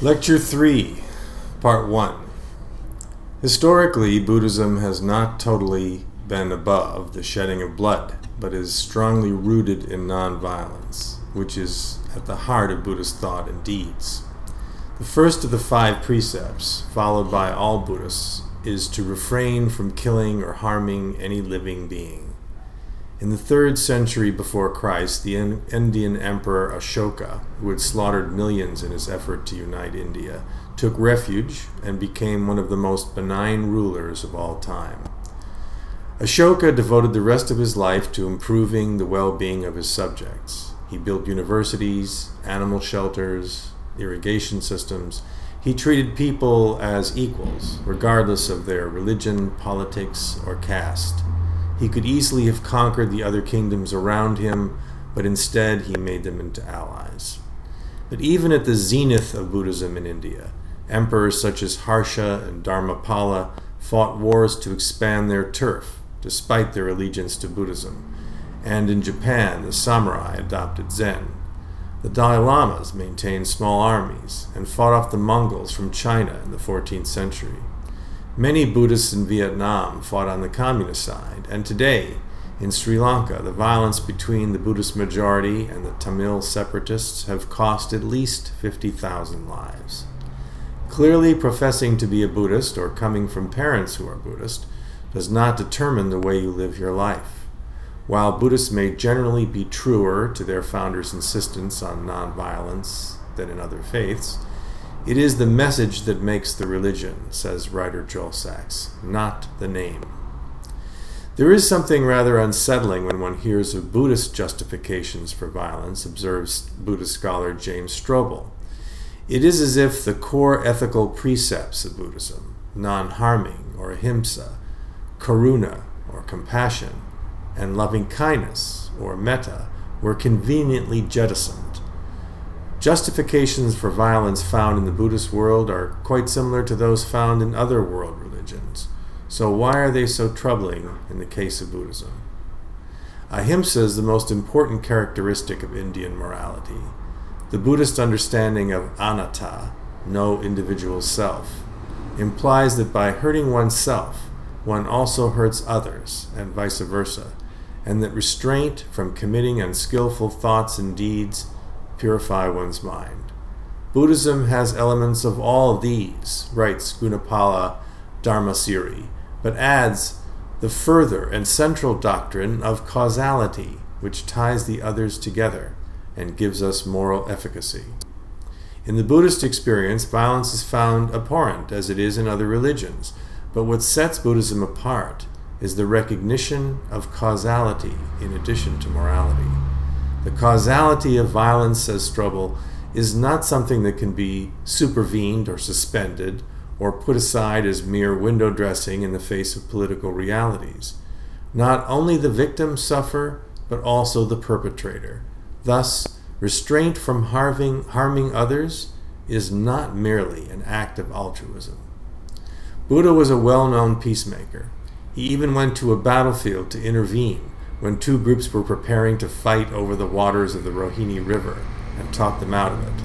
Lecture 3, Part 1. Historically, Buddhism has not totally been above the shedding of blood, but is strongly rooted in nonviolence, which is at the heart of Buddhist thought and deeds. The first of the 5 precepts, followed by all Buddhists, is to refrain from killing or harming any living being. In the 3rd century before Christ, the Indian Emperor Ashoka, who had slaughtered millions in his effort to unite India, took refuge and became one of the most benign rulers of all time. Ashoka devoted the rest of his life to improving the well-being of his subjects. He built universities, animal shelters, irrigation systems. He treated people as equals, regardless of their religion, politics, or caste. He could easily have conquered the other kingdoms around him, but instead he made them into allies. But even at the zenith of Buddhism in India, emperors such as Harsha and Dharmapala fought wars to expand their turf, despite their allegiance to Buddhism. And in Japan, the samurai adopted Zen. The Dalai Lamas maintained small armies and fought off the Mongols from China in the 14th century. Many Buddhists in Vietnam fought on the communist side, and today, in Sri Lanka, the violence between the Buddhist majority and the Tamil separatists have cost at least 50,000 lives. Clearly, professing to be a Buddhist or coming from parents who are Buddhist does not determine the way you live your life. While Buddhists may generally be truer to their founders' insistence on nonviolence than in other faiths, it is the message that makes the religion, says writer Joel Sachs, not the name. There is something rather unsettling when one hears of Buddhist justifications for violence, observes Buddhist scholar James Strobel. It is as if the core ethical precepts of Buddhism, non-harming or ahimsa, karuna or compassion, and loving-kindness or metta, were conveniently jettisoned. Justifications for violence found in the Buddhist world are quite similar to those found in other world religions. So why are they so troubling in the case of Buddhism? Ahimsa is the most important characteristic of Indian morality. The Buddhist understanding of anatta, no individual self, implies that by hurting oneself, one also hurts others, and vice versa, and that restraint from committing unskillful thoughts and deeds purify one's mind. Buddhism has elements of all of these, writes Gunapala Dharmasiri, but adds the further and central doctrine of causality, which ties the others together and gives us moral efficacy. In the Buddhist experience, violence is found abhorrent, as it is in other religions, but what sets Buddhism apart is the recognition of causality in addition to morality. The causality of violence, says Strobel, is not something that can be supervened or suspended or put aside as mere window dressing in the face of political realities. Not only the victims suffer, but also the perpetrator. Thus, restraint from harming others is not merely an act of altruism. Buddha was a well-known peacemaker. He even went to a battlefield to intervene when 2 groups were preparing to fight over the waters of the Rohini River and talk them out of it.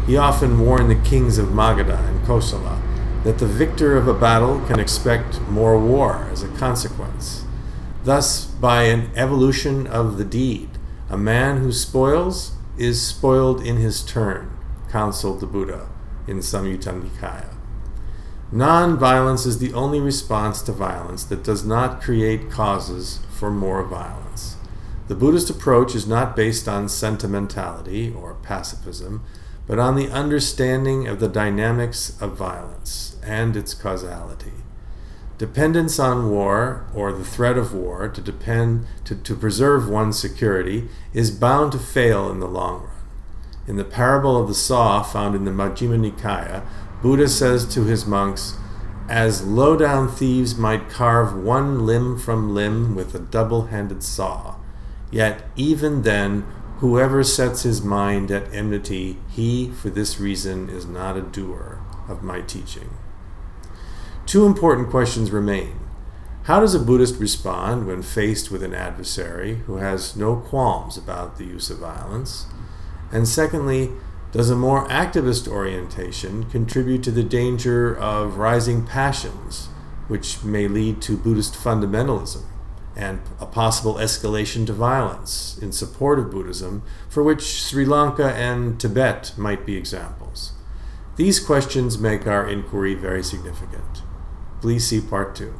He often warned the kings of Magadha and Kosala that the victor of a battle can expect more war as a consequence. Thus, by an evolution of the deed, a man who spoils is spoiled in his turn, counseled the Buddha in Samyutta Nikaya. Non-violence is the only response to violence that does not create causes for more violence. The Buddhist approach is not based on sentimentality or pacifism, but on the understanding of the dynamics of violence and its causality. Dependence on war, or the threat of war, to preserve one's security, is bound to fail in the long run. In the parable of the saw found in the Majjhima Nikaya, Buddha says to his monks, "As low-down thieves might carve one limb from limb with a double-handed saw, yet even then, whoever sets his mind at enmity, he, for this reason, is not a doer of my teaching." 2 important questions remain. How does a Buddhist respond when faced with an adversary who has no qualms about the use of violence? And secondly, Does a more activist orientation contribute to the danger of rising passions, which may lead to Buddhist fundamentalism and a possible escalation to violence in support of Buddhism, for which Sri Lanka and Tibet might be examples? These questions make our inquiry very significant. Please see Part 2.